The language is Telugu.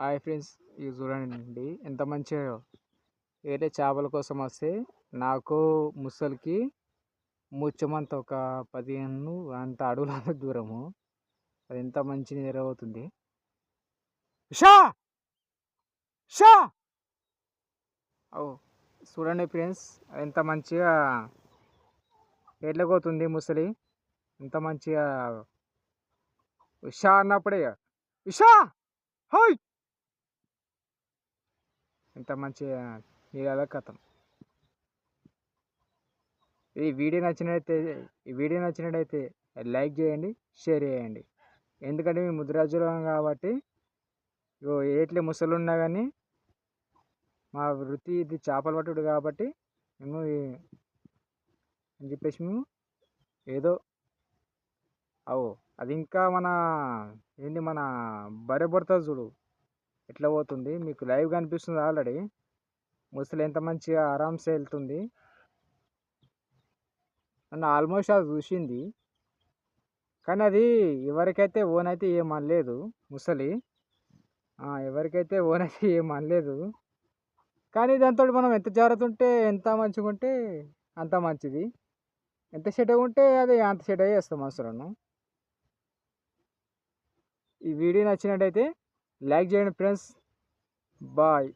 హాయ్ ఫ్రెండ్స్, ఇది చూడండి ఎంత మంచిగా వేరే చేపల కోసం వస్తే నాకు ముసలికి ముచ్చమంత ఒక 15 అంత అడుగుల దూరము. అది ఎంత మంచి నిద్రపోతుంది. షా షా ఓ చూడండి ఫ్రెండ్స్, ఎంత మంచిగా ఎట్లపోతుంది ముసలి. ఎంత మంచిగా ఉషా అన్నప్పుడే ఉషా హాయ్ ఎంత మంచిగా నీళ్ళ కథం. ఈ వీడియో నచ్చినట్టయితే లైక్ చేయండి, షేర్ చేయండి. ఎందుకంటే మేము ముద్రాజులం కాబట్టి ఏట్లే ముసలు ఉన్నా కానీ మా వృత్తి ఇది చేపలు పట్టుడు కాబట్టి మేము అని చెప్పేసి మేము ఏదో అది ఇంకా మన బర్రె పడుతుంది చూడు ఎట్లా పోతుంది. మీకు లైవ్ కనిపిస్తుంది ఆల్రెడీ. ముసలి ఎంత మంచిగా ఆరామ్సే వెళ్తుంది. నన్ను ఆల్మోస్ట్ అది చూసింది, కానీ అది ఎవరికైతే ఓన్ అయితే ఏం అనలేదు. ముసలి ఎవరికైతే ఓన్ అయితే ఏం అనలేదు. కానీ దాంతో మనం ఎంత జాగ్రత్త ఉంటే, ఎంత మంచిగా ఉంటే అంత మంచిది. ఎంత చెడ్డగా ఉంటే అది అంత చెడ్డగా చేస్తాం అవసరం. ఈ వీడియో నచ్చినట్టయితే లైక్ చేయండి ఫ్రెండ్స్. బాయ్.